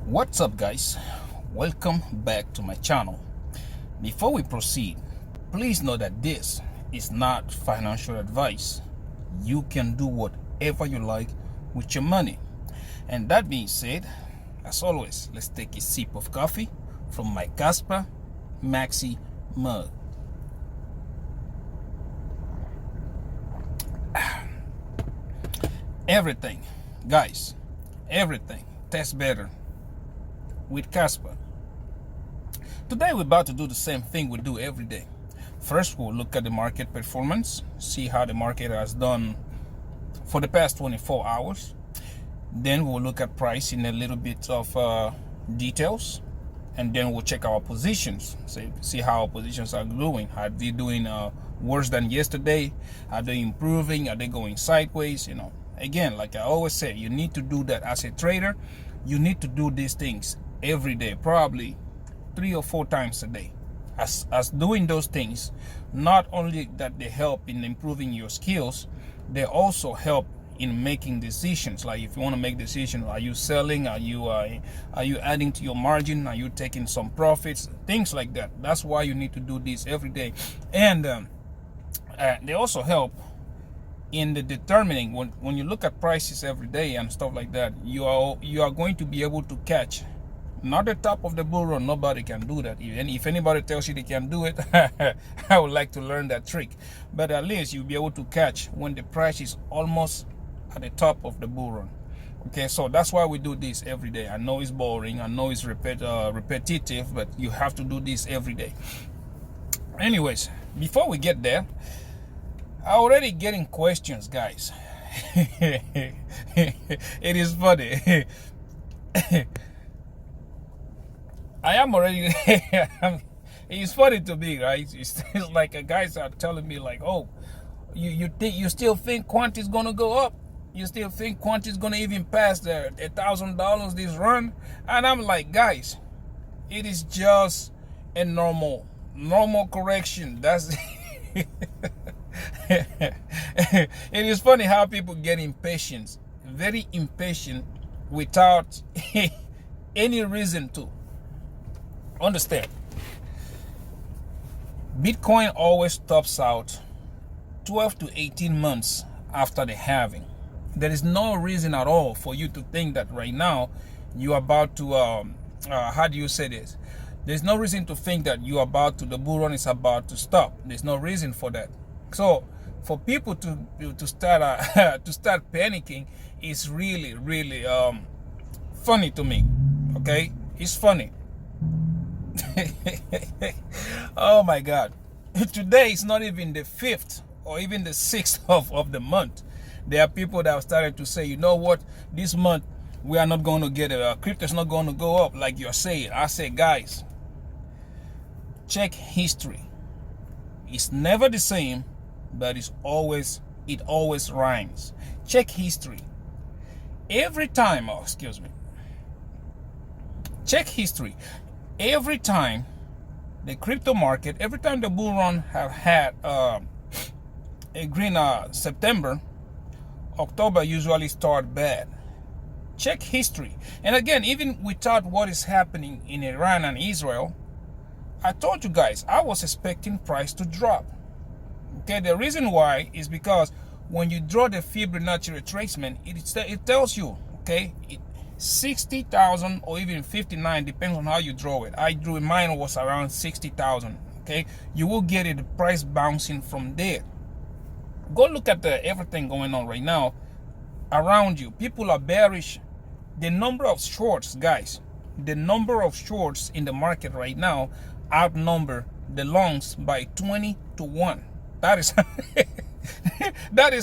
What's up, guys? Welcome back to my channel. Before we proceed, please know that this is not financial advice. You can do whatever you like with your money. And that being said, as always, let's take a sip of coffee from my Casper Maxi mug. Everything, guys, everything tastes better with Casper. Today we're about to do the same thing we do every day. First, we'll look at the market performance, see how the market has done for the past 24 hours. Then we'll look at price in a little bit of details, and then we'll check our positions, see how our positions are doing. Are they doing worse than yesterday? Are they improving? Are they going sideways? Again, like I always say, you need to do that as a trader. You need to do these things every day, probably 3 or 4 times a day. As doing those things, not only that they help in improving your skills, they also help in making decisions. Like if you want to make decisions, are you selling? Are you adding to your margin? Are you taking some profits? Things like that. That's why you need to do this every day. And they also help in the determining when you look at prices every day and stuff like that. You are going to be able to catch not the top of the bull run. Nobody can do that. If anybody tells you they can do it, I would like to learn that trick. But at least you'll be able to catch when the price is almost at the top of the bull run. Okay, so that's why we do this every day. I know it's boring, I know it's repetitive, but you have to do this every day. Anyways, before we get there, I'm already getting questions, guys. It is funny. I am already it's funny to me, right? It's like guys are telling me like, oh, you still think quant is gonna go up? You still think quant is gonna even pass the $1,000 this run? And I'm like, guys, it is just a normal correction. That's it is funny how people get impatient, very impatient, without any reason to. Understand, Bitcoin always tops out 12 to 18 months after the halving. There is no reason at all for you to think that right now you're about to how do you say this? There's no reason to think that the bull run is about to stop. There's no reason for that. So for people to start to start panicking is really funny to me. Okay, it's funny. Oh my God, today is not even the 5th or even the 6th of the month. There are people that have started to say, you know what, this month we are not going to get crypto's not going to go up like you're saying. I say, guys, check history. It's never the same, but it always rhymes. Check history. Every time, check history. Every time the crypto market, every time the bull run have had a green September, October usually start bad. Check history. And again, even without what is happening in Iran and Israel, I told you guys I was expecting price to drop. Okay, the reason why is because when you draw the Fibonacci retracement, it tells you, okay, 60,000 or even 59, depends on how you draw it. I drew it, mine was around 60,000. Okay, you will get it, the price bouncing from there. Go look at everything going on right now around you. People are bearish. The number of shorts, guys, the number of shorts in the market right now outnumber the longs by 20 to 1. That is that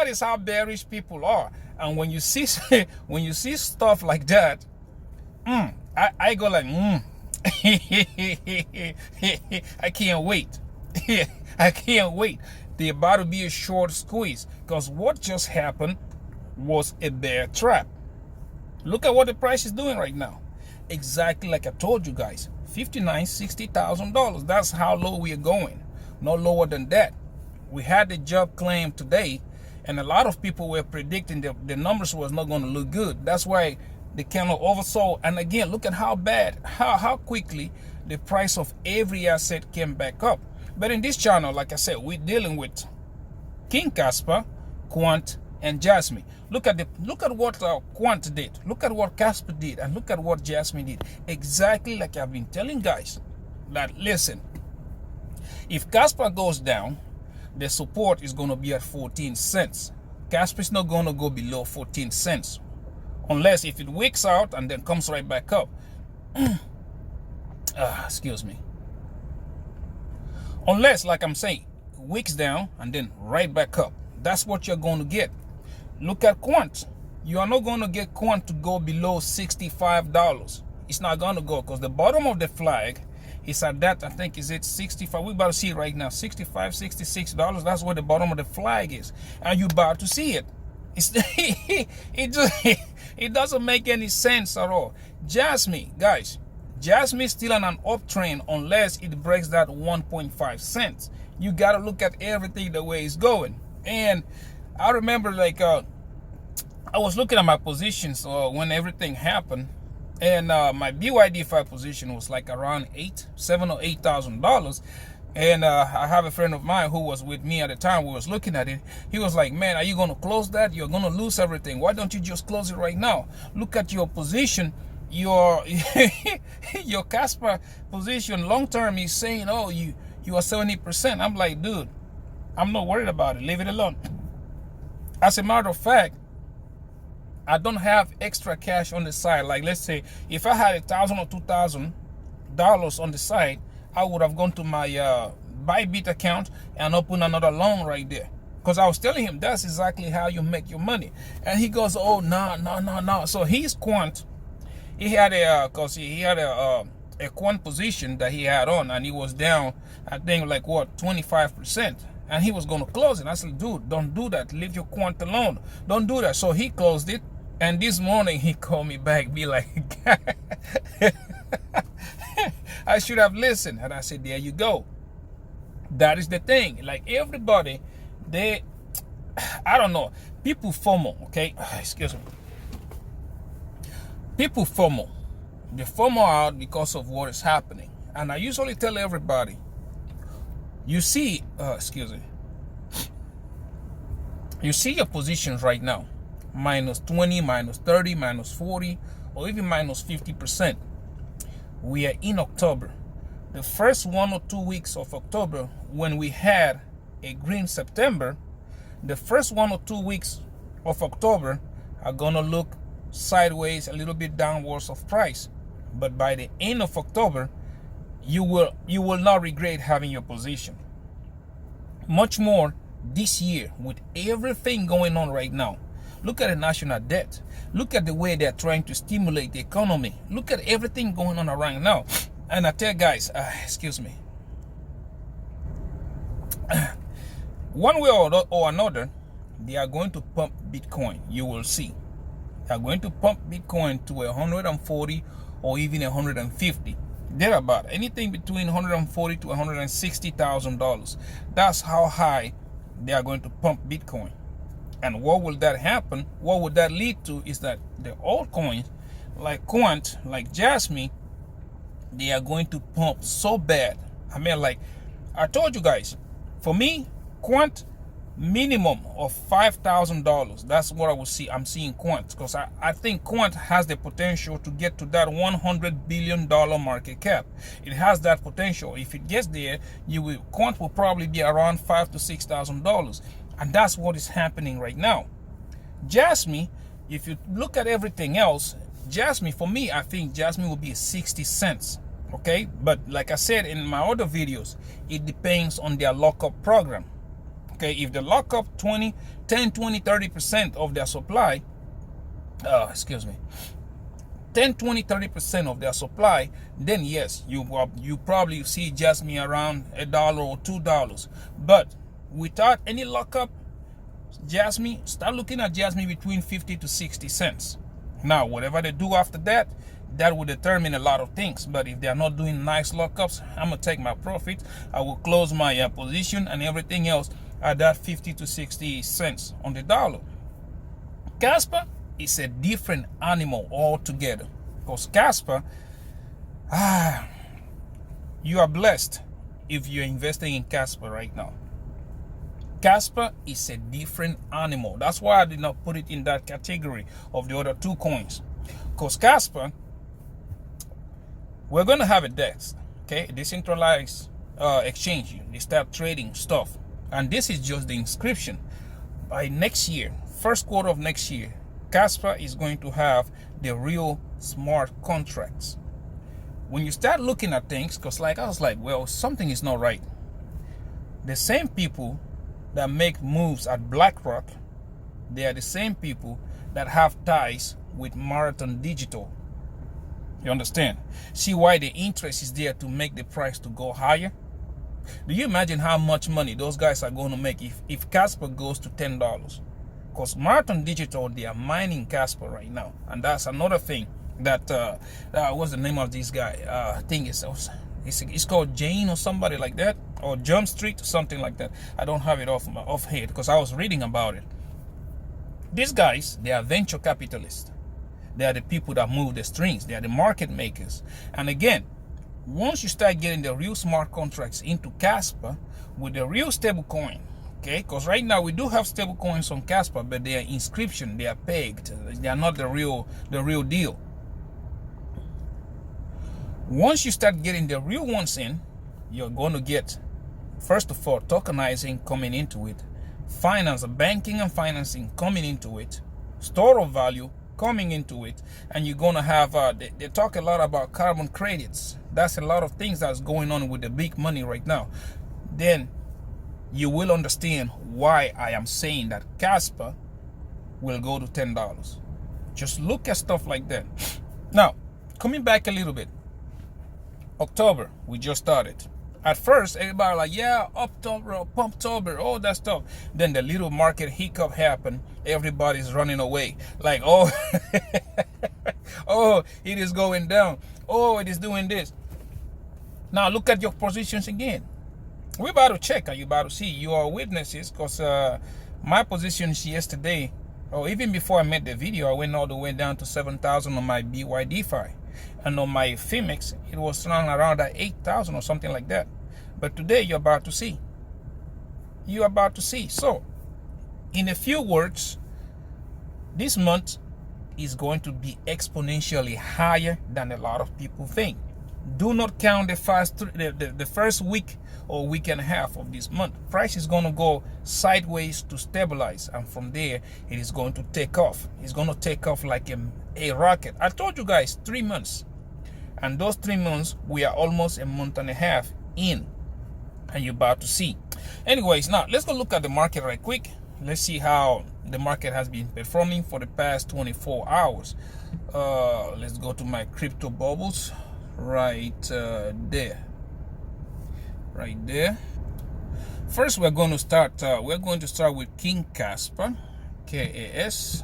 is how bearish people are. And when you see stuff like that, I go like, I can't wait. I can't wait. They're about to be a short squeeze, because what just happened was a bear trap. Look at what the price is doing right now. Exactly like I told you guys, $59,000-$60,000. That's how low we are going. No lower than that. We had the job claim today, and a lot of people were predicting that the numbers was not going to look good. That's why the candle oversold. And again, look at how bad, how quickly the price of every asset came back up. But in this channel, like I said, we're dealing with King Casper, Quant, and Jasmine. Look at what Quant did. Look at what Casper did, and look at what Jasmine did. Exactly like I've been telling guys. That listen, if Casper goes down, the support is going to be at 14 cents. Casper is not going to go below 14 cents, unless if it wicks out and then comes right back up. Excuse me. Unless, like I'm saying, wicks down and then right back up. That's what you're going to get. Look at Quant. You are not going to get Quant to go below $65. It's not going to go, because the bottom of the flag is at that, I think, is it 65? We're about to see it right now, $65, $66. That's where the bottom of the flag is, and you're about to see it. It doesn't make any sense at all. Jasmine, guys, Jasmine is still on an uptrend unless it breaks that 1.5 cents. You got to look at everything the way it's going. And I remember, like, I was looking at my positions when everything happened, and my Bydfi position was like around $7,000 or $8,000. And I have a friend of mine who was with me at the time. We was looking at it. He was like, man, are you going to close that? You're going to lose everything. Why don't you just close it right now? Look at your position. Your Casper position long term is saying, oh, you are 70%. I'm like, dude, I'm not worried about it. Leave it alone. As a matter of fact, I don't have extra cash on the side. Like, let's say if I had $1,000 or $2,000 on the side, I would have gone to my Bybit account and open another loan right there. Because I was telling him that's exactly how you make your money. And he goes, oh, no. So he's Quant. He had a Quant position that he had on, and he was down, I think, like what, 25%. And he was going to close it. I said, dude, don't do that. Leave your Quant alone. Don't do that. So he closed it. And this morning he called me back, be like, I should have listened. And I said, there you go. That is the thing. Like, everybody, I don't know. People FOMO, okay? Excuse me. People FOMO. They FOMO out because of what is happening. And I usually tell everybody, you see, you see your positions right now, minus 20, minus 30, minus 40, or even minus 50%. We are in October. The first 1 or 2 weeks of October, when we had a green September, the first 1 or 2 weeks of October are gonna look sideways, a little bit downwards of price. But by the end of October, you will not regret having your position. Much more this year with everything going on right now. Look at the national debt. Look at the way they're trying to stimulate the economy. Look at everything going on right now. And I tell guys, excuse me, one way or another, they are going to pump Bitcoin. You will see. They are going to pump Bitcoin to 140 or even 150. They're about anything between 140 to $160,000. That's how high they are going to pump Bitcoin. And what will that happen? What would that lead to is that the altcoins like Quant, like Jasmine, they are going to pump so bad. I mean, like I told you guys, for me, Quant, minimum of $5,000. That's what I will see. I'm seeing Quant, because I think Quant has the potential to get to that $100 billion market cap. It has that potential. If it gets there, Quant will probably be around $5,000 to $6,000, and that's what is happening right now. Jasmine, if you look at everything else, Jasmine, for me, I think Jasmine will be 60 cents. Okay, but like I said in my other videos, it depends on their lockup program. Okay, if they lock up 10, 20, 30% of their supply, 10, 20, 30% of their supply, then yes, you probably see Jasmine around $1 or $2. But without any lockup, Jasmine, start looking at Jasmine between 50 to 60 cents. Now, whatever they do after that, that will determine a lot of things. But if they are not doing nice lockups, I'm gonna take my profit. I will close my position and everything else at that 50 to 60 cents on the dollar. Casper, is a different animal altogether. Because Casper, you are blessed if you're investing in Casper right now. Casper is a different animal. That's why I did not put it in that category of the other two coins. Because Casper, we're going to have a DEX, okay, a decentralized exchange. They start trading stuff. And this is just the inscription. By next year, first quarter of next year, Casper is going to have the real smart contracts. When you start looking at things, because like I was like, well, something is not right. The same people that make moves at BlackRock, they are the same people that have ties with Marathon Digital. You understand? See why the interest is there to make the price to go higher? Do you imagine how much money those guys are going to make if Casper goes to $10? Because Marathon Digital, they are mining Casper right now. And that's another thing that, what's the name of this guy? I think it's called Jane or somebody like that. Or Jump Street or something like that. I don't have it off head because I was reading about it. These guys, they are venture capitalists. They are the people that move the strings. They are the market makers. And again, once you start getting the real smart contracts into Casper with the real stable coin, okay, because right now we do have stable coins on Casper, but they are inscription, they are pegged, they are not the real deal. Once you start getting the real ones in, you're going to get, first of all, tokenizing coming into it, finance, banking and financing coming into it, store of value coming into it, and you're going to have, they talk a lot about carbon credits. That's a lot of things that's going on with the big money right now. Then you will understand why I am saying that Casper will go to $10. Just look at stuff like that. Now, coming back a little bit, October, we just started. At first, everybody like, yeah, October, Pumptober, all that stuff. Then the little market hiccup happened. Everybody's running away. Like, oh, oh, it is going down. Oh, it is doing this. Now look at your positions again. We're about to check. Are you about to see? You are witnesses, because my positions yesterday, or even before I made the video, I went all the way down to 7,000 on my Bydfi. And on my Phemex, it was around at 8,000 or something like that. But today, you're about to see. You're about to see. So, in a few words, this month is going to be exponentially higher than a lot of people think. Do not count the first week or week and a half of this month. Price is going to go sideways to stabilize, and from there it is going to take off. It's going to take off like a rocket. I told you guys 3 months, and those 3 months we are almost a month and a half in, and you're about to see. Anyways, now let's go look at the market right quick. Let's see how the market has been performing for the past 24 hours. Let's go to my crypto bubbles. Right there. First, we're going to start with King Casper, KAS.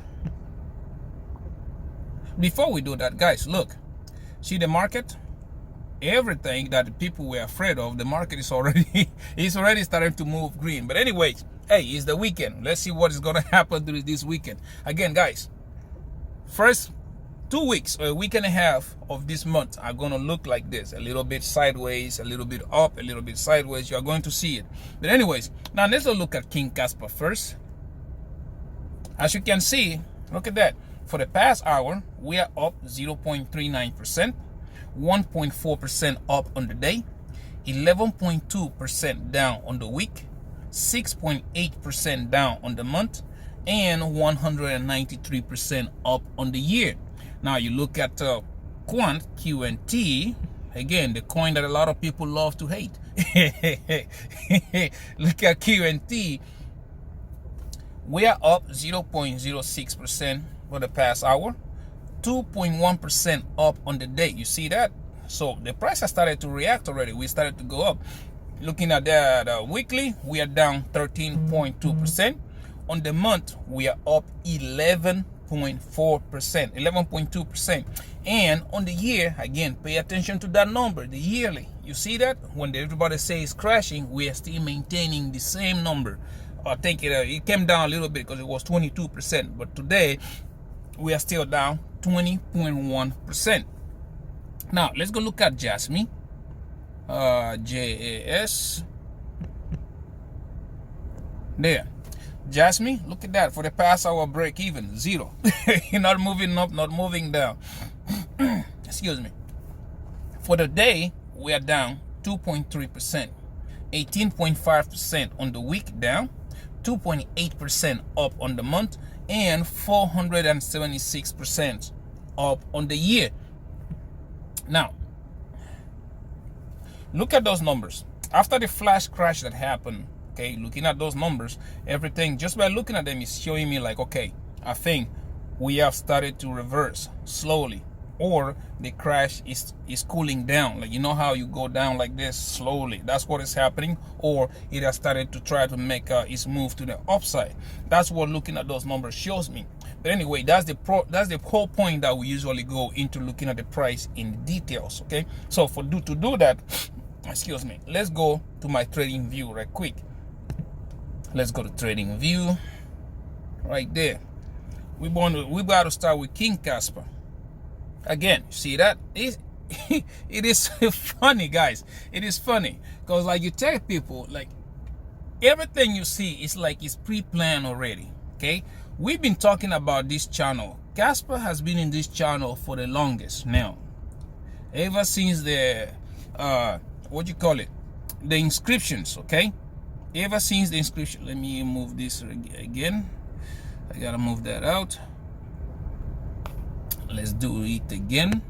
Before we do that, guys, look, see the market. Everything that the people were afraid of, the market is already starting to move green. But anyways, hey, it's the weekend. Let's see what is going to happen during this weekend. Again, guys, first 2 weeks or a week and a half of this month are going to look like this: a little bit sideways, a little bit up, a little bit sideways. You are going to see it. But anyways, now let's look at King Casper first. As you can see, look at that. For the past hour, we are up 0.39%, 1.4% up on the day, 11.2% down on the week, 6.8% down on the month, and 193% up on the year. Now you look at Quant, QNT, again, the coin that a lot of people love to hate. Look at QNT. We are up 0.06% for the past hour, 2.1% up on the day. You see that? So the price has started to react already. We started to go up. Looking at the weekly, we are down 13.2%. On the month, we are up 11.4%, 11.2%. And on the year, again, pay attention to that number, the yearly. You see that? When everybody says crashing, we are still maintaining the same number. I think it came down a little bit because it was 22%. But today, we are still down 20.1%. Now let's go look at Jasmine. JAS. There. Jasmine, look at that. For the past hour, break even, 0. You're not moving up, not moving down. Excuse me. For the day, we are down 2.3%, 18.5% on the week down, 2.8% up on the month, and 476% up on the year. Now, look at those numbers. After the flash crash that happened, okay, looking at those numbers, everything, just by looking at them, is showing me like, okay, I think we have started to reverse slowly, or the crash is cooling down. Like, you know how you go down like this slowly? That's what is happening. Or it has started to try to make its move to the upside. That's what looking at those numbers shows me. But anyway, that's the whole point that we usually go into looking at the price in details. Okay, so to do that, excuse me, let's go to my trading view right quick. Let's go to trading view right there. We got to start with King Casper. Again, see that? It is funny, guys. It is funny because, like, you tell people, like, everything you see is like it's pre-planned already. Okay, we've been talking about this channel. Casper has been in this channel for the longest now, ever since the what you call it, the inscriptions. Okay, ever since the inscription. Let me move this again. I gotta move that out. Let's do it again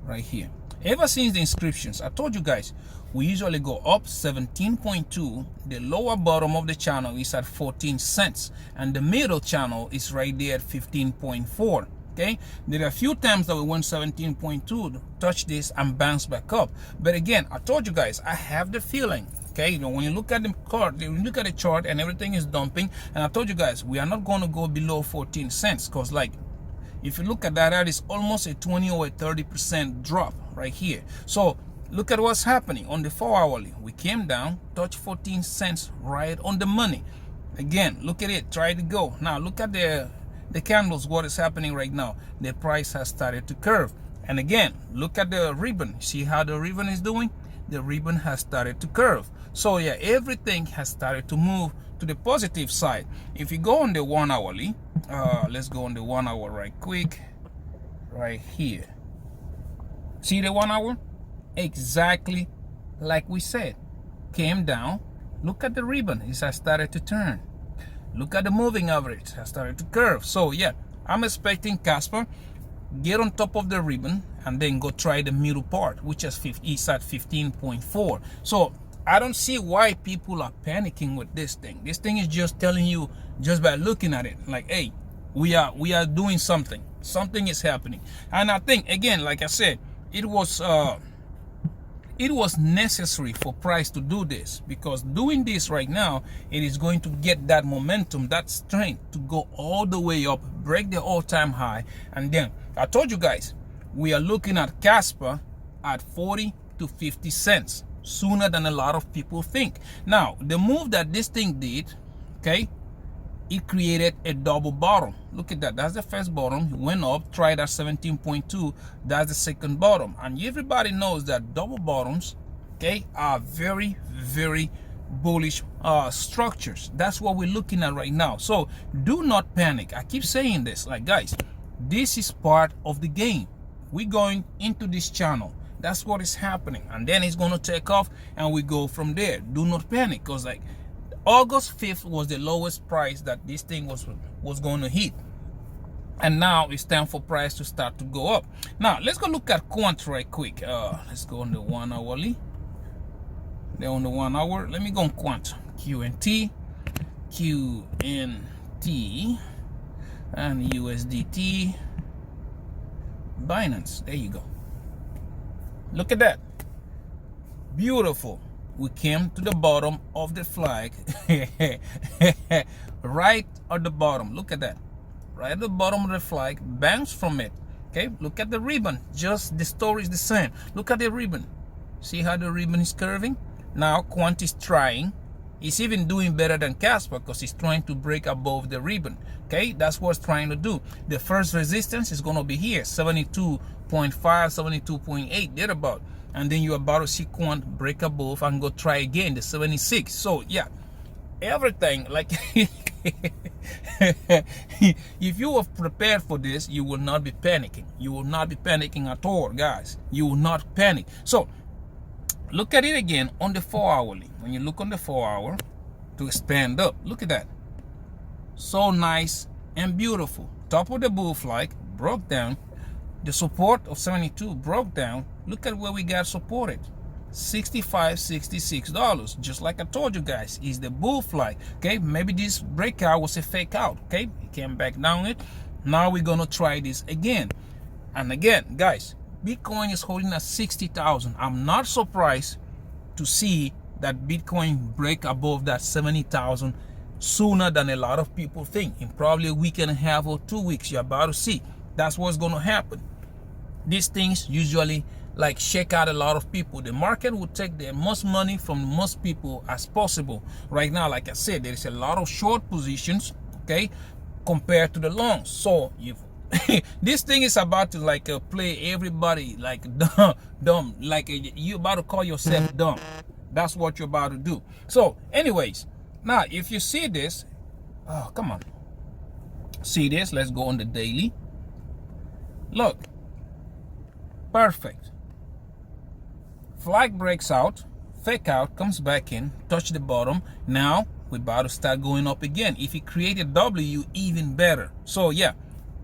right here. Ever since the inscriptions, I told you guys, we usually go up 17.2. The lower bottom of the channel is at 14 cents, and the middle channel is right there at 15.4. Okay, there are a few times that we went 17.2, touch this and bounce back up. But again, I told you guys, I have the feeling, okay, you know, when you look at the chart, you look at the chart and everything is dumping, and I told you guys, we are not going to go below 14 cents because, like, if you look at that, that is almost a 20 or a 30% drop right here. So look at what's happening on the 4-hourly. We came down, touched 14 cents right on the money. Again, look at it, try to go. Now look at the candles, what is happening right now. The price has started to curve. And again, look at the ribbon. See how the ribbon is doing? The ribbon has started to curve. So yeah, everything has started to move to the positive side. If you go on the 1-hourly, let's go on the 1 hour right quick, right here. See the 1 hour? Exactly like we said. Came down. Look at the ribbon. It has started to turn. Look at the moving average. It has started to curve. So yeah, I'm expecting Casper get on top of the ribbon and then go try the middle part, which is at 15.4. So I don't see why people are panicking with this thing. This thing is just telling you, just by looking at it, like, hey, we are doing something. Something is happening. And I think, again, like I said, it was necessary for price to do this, because doing this right now, it is going to get that momentum, that strength to go all the way up, break the all-time high. And then I told you guys, we are looking at Casper at 40 to 50 cents sooner than a lot of people think. Now, the move that this thing did, okay, it created a double bottom. Look at that. That's the first bottom. It went up, tried at 17.2. That's the second bottom. And everybody knows that double bottoms, okay, are very, very bullish structures. That's what we're looking at right now. So do not panic. I keep saying this, like, guys, this is part of the game. We're going into this channel. That's what is happening. And then it's going to take off and we go from there. Do not panic, because, like, August 5th was the lowest price that this thing was going to hit. And now it's time for price to start to go up. Now, let's go look at Quant right quick. Let's go on the 1 hourly. They're on the 1 hour. Let me go on Quant. QNT, and USDT, Binance. There you go. Look at that. Beautiful. We came to the bottom of the flag. Right at the bottom. Look at that. Right at the bottom of the flag. Bounce from it. Okay. Look at the ribbon. Just the story is the same. Look at the ribbon. See how the ribbon is curving? Now Quant is trying It's even doing better than Casper because it's trying to break above the ribbon. Okay, that's what it's trying to do. The first resistance is going to be here, 72.5, 72.8, thereabout. And then you're about to see quant break above and go try again, the 76. So yeah, everything like if you were prepared for this, you will not be panicking. You will not be panicking at all, guys. You will not panic. So look at it again on the 4-hourly. When you look on the 4-hour to expand up, look at that. So nice and beautiful. Top of the bull flag broke down. The support of 72 broke down. Look at where we got supported. $65, $66, just like I told you guys, is the bull flag. Okay, maybe this breakout was a fake out. Okay, it came back down it. Now we're gonna try this again and again, guys. Bitcoin is holding at 60,000. I'm not surprised to see that Bitcoin break above that 70,000 sooner than a lot of people think. In probably a week and a half or 2 weeks, you're about to see. That's what's gonna happen. These things usually like shake out a lot of people. The market will take the most money from most people as possible. Right now, like I said, there is a lot of short positions, okay, compared to the longs. So if this thing is about to like play everybody like dumb, like you about to call yourself dumb. That's what you're about to do. So anyways, now if you see this, oh come on, see this, let's go on the daily. Look, perfect. Flag breaks out, fake out, comes back in, touch the bottom. Now we're about to start going up again. If it created W, even better. So yeah,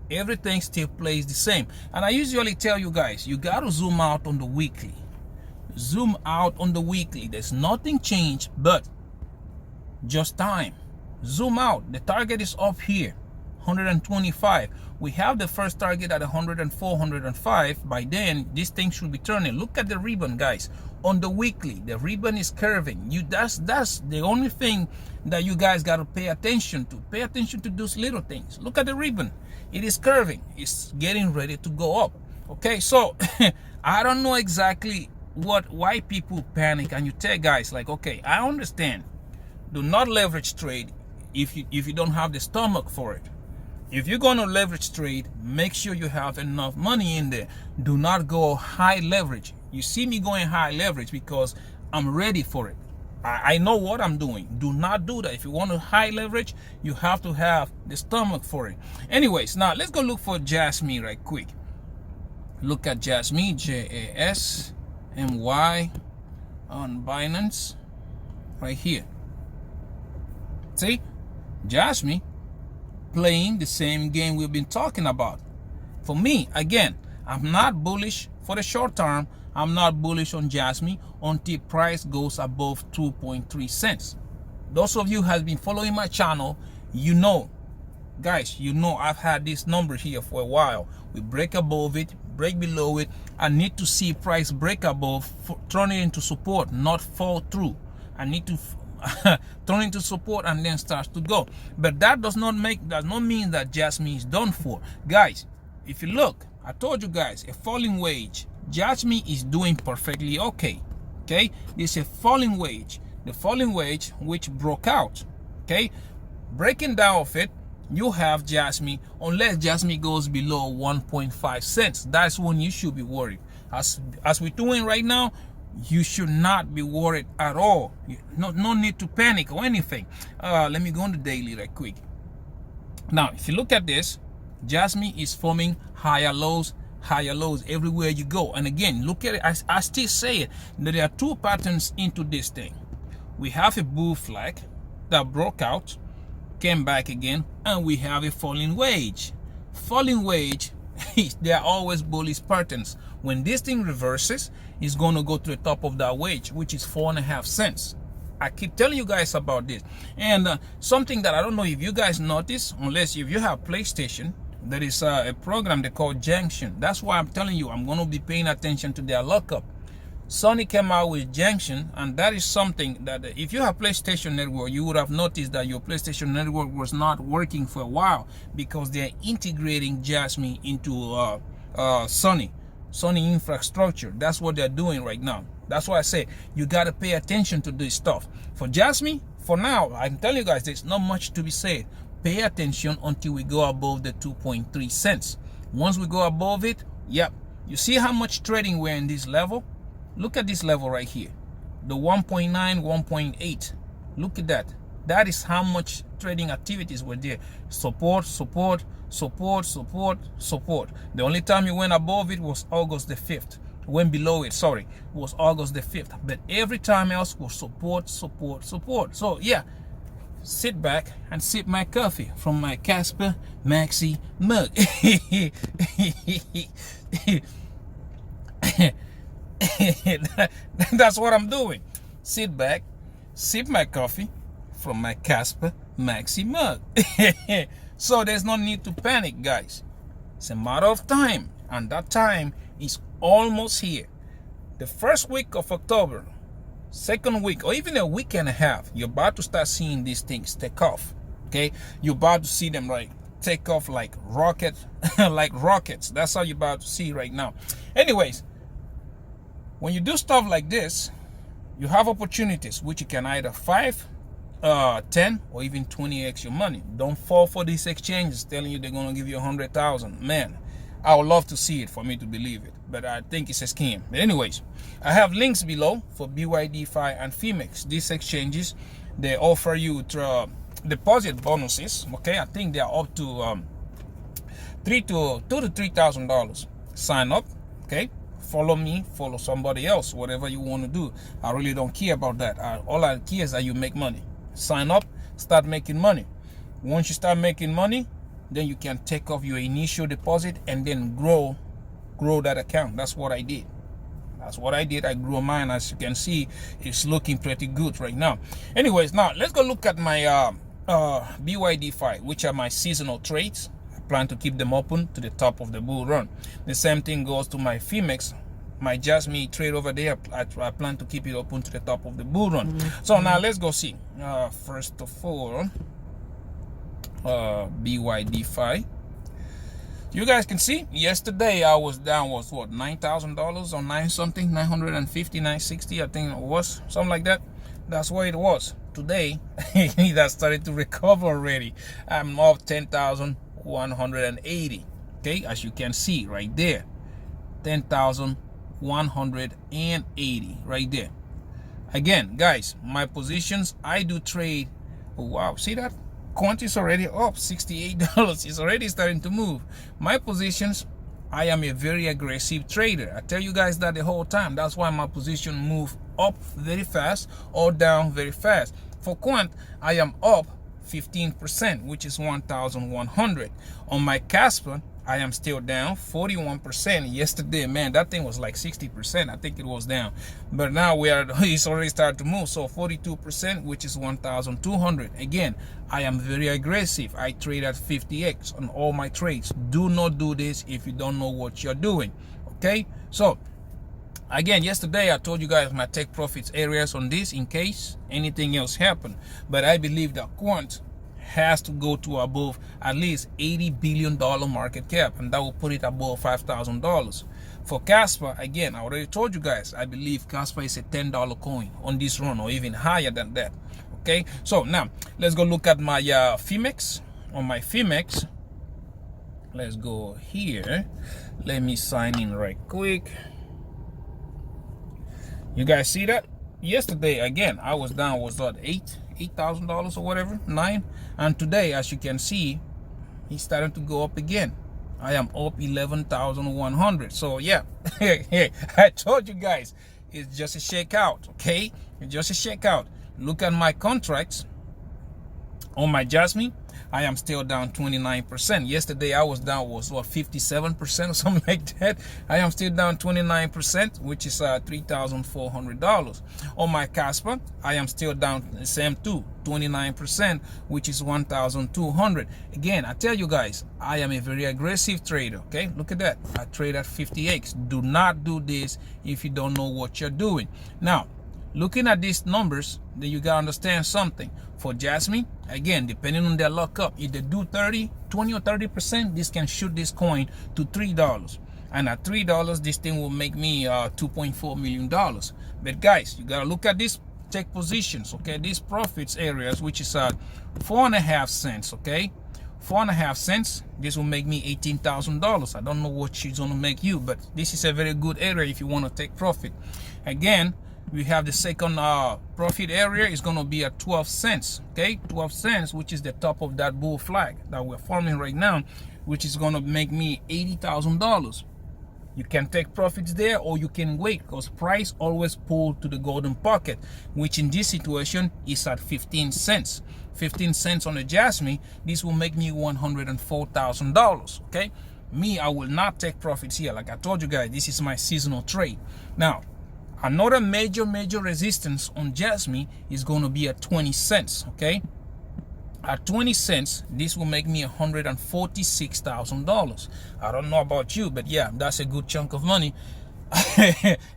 everything still plays the same. And I usually tell you guys, you got to zoom out on the weekly. Zoom out on the weekly. There's nothing changed but just time. Zoom out. The target is up here, 125. We have the first target at 104, 105. By then, this thing should be turning. Look at the ribbon, guys. On the weekly, the ribbon is curving. That's the only thing that you guys got to pay attention to. Pay attention to those little things. Look at the ribbon. It is curving. It's getting ready to go up. Okay, so I don't know exactly why people panic. And you tell guys like, okay, I understand. Do not leverage trade if you don't have the stomach for it. If you're going to leverage trade, make sure you have enough money in there. Do not go high leverage. You see me going high leverage because I'm ready for it. I know what I'm doing. Do not do that. If you want to high leverage, you have to have the stomach for it. Anyways, now let's go look for Jasmy right quick. Look at Jasmy, JASMY on Binance right here. See, Jasmy playing the same game we've been talking about. For me, again, I'm not bullish for the short term. I'm not bullish on Jasmy until price goes above 2.3 cents. Those of you who have been following my channel, you know, guys, you know I've had this number here for a while. We break above it, break below it. I need to see price break above, turn it into support, not fall through. I need to turn into support and then starts to go. But that does not mean that Jasmy is done for. Guys, if you look, I told you guys, a falling wedge. Jasmy is doing perfectly okay. Okay, this is a falling wedge. The falling wedge which broke out. Okay, breaking down of it, you have Jasmy. Unless Jasmy goes below 1.5 cents, that's when you should be worried. As we're doing right now, you should not be worried at all. No need to panic or anything. Let me go on the daily right quick. Now, if you look at this, Jasmy is forming higher lows everywhere you go. And again, look at it. I still say it. There are two patterns into this thing. We have a bull flag that broke out, came back again, and we have a falling wedge. Falling wedge, they are always bullish patterns. When this thing reverses, it's going to go to the top of that wedge, which is 4.5 cents. I keep telling you guys about this. And something that I don't know if you guys notice, unless if you have PlayStation, there is a program they call Junction. That's why I'm telling you, I'm going to be paying attention to their lockup. Sony came out with Junction, and that is something that if you have PlayStation Network, you would have noticed that your PlayStation Network was not working for a while because they're integrating Jasmy into Sony infrastructure. That's what they're doing right now. That's why I say you got to pay attention to this stuff. For Jasmy, for now, I'm telling you guys, there's not much to be said. Pay attention until we go above the 2.3 cents. Once we go above it, yep, you see how much trading we're in this level? Look at this level right here, the 1.9, 1.8. Look at that. That is how much trading activities were there. Support, support, support, support, support. The only time you went above it was August the 5th. Went below it, sorry, was August the 5th. But every time else was support, support, support. So yeah, sit back and sip my coffee from my Casper Maxi mug. That's what I'm doing. Sit back, sip my coffee from my Casper Maxi mug. So there's no need to panic, guys. It's a matter of time, and that time is almost here. The first week of October, second week, or even a week and a half, you're about to start seeing these things take off. Okay, you're about to see them like take off like rockets. Like rockets. That's how you're about to see right now. Anyways, when you do stuff like this, you have opportunities which you can either 5, 10, or even 20x your money. Don't fall for these exchanges telling you they're going to give you 100,000. Man, I would love to see it for me to believe it, but I think it's a scam. But anyways, I have links below for Bydfi and Phemex. These exchanges, they offer you deposit bonuses. Okay, I think they are up to $2,000 to $3,000. Sign up. Okay, follow me, follow somebody else, whatever you want to do. I really don't care about that. All I care is that you make money. Sign up, start making money. Once you start making money, then you can take off your initial deposit and then grow that account. That's what I did. I grew mine. As you can see, it's looking pretty good right now. Anyways, now let's go look at my Bydfi, which are my seasonal trades. I plan to keep them open to the top of the bull run. The same thing goes to my Phemex. My Just Me trade over there, I plan to keep it open to the top of the bull run. So now let's go see. First of all, Bydfi. You guys can see yesterday I was down, was what, $9,000 or 9 something, 950, 960, I think it was, something like that. That's where it was. Today that started to recover already. I'm up 10,180. Okay, as you can see right there, 10,180 right there. Again, guys, my positions, I do trade. Oh, wow, see that? Quant is already up $68. It's already starting to move. My positions, I am a very aggressive trader. I tell you guys that the whole time. That's why my position move up very fast or down very fast. For Quant, I am up 15%, which is 1,100. On my Casper, I am still down 41%. Yesterday, man, that thing was like 60%. I think it was down, but now it's already started to move. So 42%, which is 1,200. Again, I am very aggressive. I trade at 50x on all my trades. Do not do this if you don't know what you're doing. Okay, so again, yesterday I told you guys my take profits areas on this in case anything else happened. But I believe that Quant has to go to above at least $80 billion market cap, and that will put it above $5,000. For Casper, again, I already told you guys, I believe Casper is a $10 coin on this run, or even higher than that. Okay, so now let's go look at my Phemex. On my Phemex, let's go here. Let me sign in right quick. You guys see that? Yesterday, again, I was down, was what, $8,000 or whatever, 9. And today, as you can see, he's starting to go up again. I am up 11,100. So yeah, I told you guys, it's just a shakeout. Okay, it's just a shakeout. Look at my contracts. On my Just Me, I am still down 29%. Yesterday I was down, was what, 57% or something like that. I am still down 29%, which is $3,400. On my Casper, I am still down the same too, 29%, which is 1,200. Again, I tell you guys, I am a very aggressive trader. Okay, look at that. I trade at 50x. Do not do this if you don't know what you're doing. Now, looking at these numbers, then you gotta understand something. For Jasmine, again, depending on their lockup, if they do 20 or 30%, this can shoot this coin to $3. And at $3, this thing will make me $2.4 million. But guys, you gotta look at this take positions. Okay, these profits areas, which is at 4.5 cents. Okay, 4.5 cents. This will make me $18,000. I don't know what she's gonna make you, but this is a very good area if you want to take profit. Again, we have the second profit area is going to be at 12 cents. Okay, 12 cents, which is the top of that bull flag that we're forming right now, which is going to make me $80,000. You can take profits there, or you can wait, because price always pull to the golden pocket, which in this situation is at 15 cents. 15 cents on the Jasmine. This will make me $104,000. Okay, me, I will not take profits here. Like I told you guys, this is my seasonal trade. Now, another major resistance on Jasmine is going to be at 20 cents. Okay, at 20 cents, this will make me $146,000. I don't know about you, but yeah, that's a good chunk of money.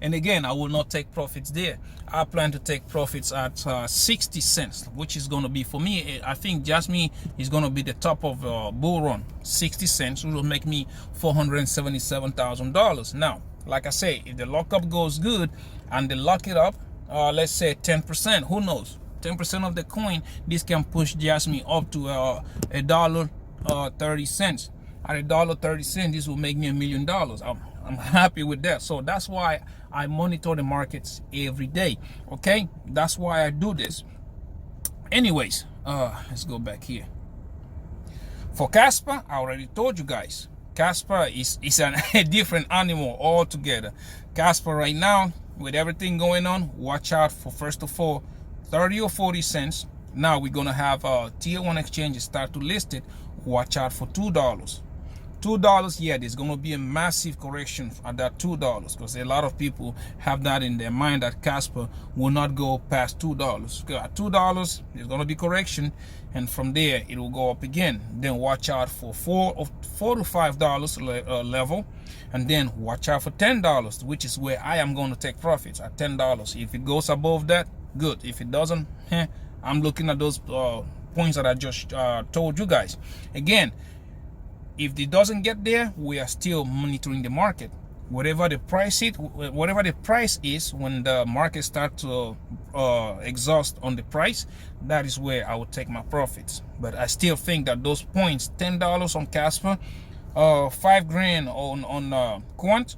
And again, I will not take profits there. I plan to take profits at 60 cents, which is going to be, for me, I think Jasmine is going to be the top of bull run. 60 cents will make me $477,000. Now, like I say, if the lockup goes good and they lock it up, let's say 10%, who knows? 10% of the coin, this can push Jasmine up to $1.30. At $1.30, this will make me $1 million. I'm happy with that. So that's why I monitor the markets every day. Okay, that's why I do this. Anyways, let's go back here. For Casper, I already told you guys. Casper is a different animal altogether. Casper right now, with everything going on, watch out for, first of all, 30 or 40 cents. Now we're gonna have tier 1 exchanges start to list it. Watch out for $2. $2, yeah, there's gonna be a massive correction at that $2, because a lot of people have that in their mind that Casper will not go past $2. At $2, there's gonna be correction, and from there it will go up again. Then watch out for $4 to $5 level, and then watch out for $10, which is where I am going to take profits at $10. If it goes above that, good. If it doesn't, I'm looking at those points that I just told you guys. Again, if it doesn't get there, we are still monitoring the market. Whatever the price is, when the market starts to exhaust on the price, that is where I will take my profits. But I still think that those points, $10 on Casper, $5,000 on Quant,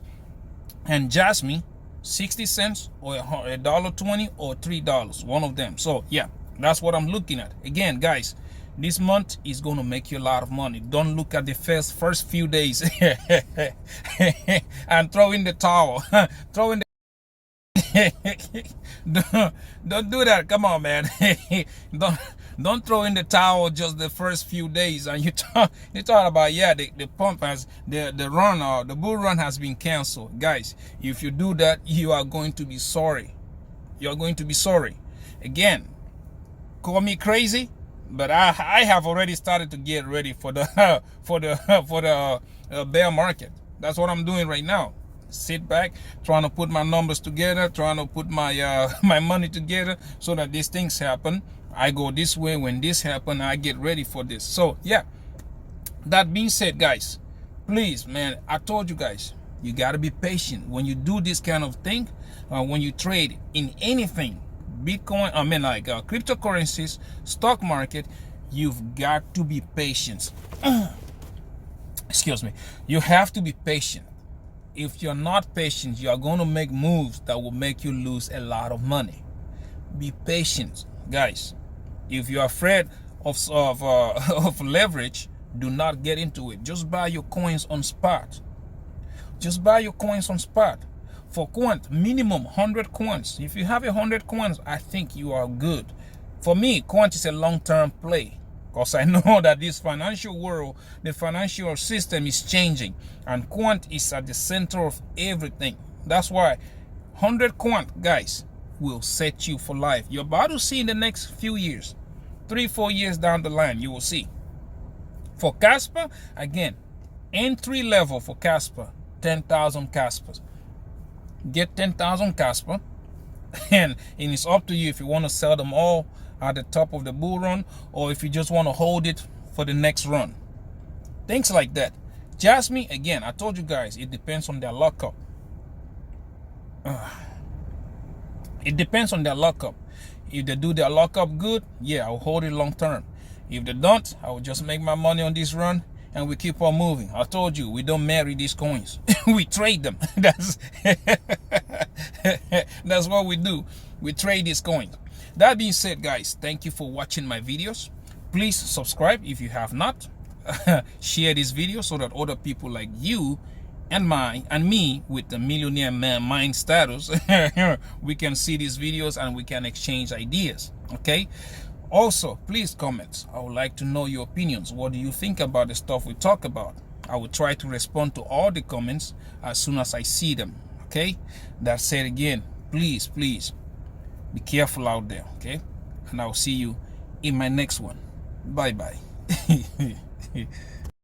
and Jasmine, 60 cents or $1.20 or $3, one of them. So yeah, that's what I'm looking at. Again, guys, this month is going to make you a lot of money. Don't look at the first few days and throw in the towel. Throw in the don't do that. Come on, man. don't throw in the towel just the first few days. And you talk about, yeah, the pump has the bull run has been canceled. Guys, if you do that, you are going to be sorry. You are going to be sorry. Again, call me crazy, but I have already started to get ready for the bear market. That's what I'm doing right now. Sit back, trying to put my numbers together, trying to put my my money together so that these things happen. I go this way. When this happens, I get ready for this. So yeah, that being said, guys, please, man, I told you guys, you got to be patient when you do this kind of thing. When you trade in anything, Bitcoin, like cryptocurrencies, stock market, you've got to be patient. Excuse me. You have to be patient. If you're not patient, you are going to make moves that will make you lose a lot of money. Be patient, guys. If you're afraid of leverage, do not get into it. Just buy your coins on spot. Just buy your coins on spot. For Quant, minimum 100 coins. If you have 100 coins, I think you are good. For me, Quant is a long-term play, because I know that this financial world, the financial system is changing, and Quant is at the center of everything. That's why 100 Quant, guys, will set you for life. You're about to see in the next few years, 3-4 years down the line, you will see. For Casper, again, entry level for Casper, 10,000 Caspers. Get 10,000 Casper, and it's up to you if you want to sell them all at the top of the bull run, or if you just want to hold it for the next run. Things like that. Jasmine, again, I told you guys, it depends on their lockup. It depends on their lockup. If they do their lockup good, yeah, I'll hold it long term. If they don't, I will just make my money on this run and we keep on moving. I told you, we don't marry these coins. We trade them. That's that's what we do. We trade these coins. That being said, guys, thank you for watching my videos. Please subscribe if you have not. Share this video so that other people like you and me with the millionaire mind status, we can see these videos and we can exchange ideas. Okay, also please comment. I would like to know your opinions. What do you think about the stuff we talk about? I will try to respond to all the comments as soon as I see them. Okay, that said, again, please be careful out there. Okay, and I'll see you in my next one. Bye bye.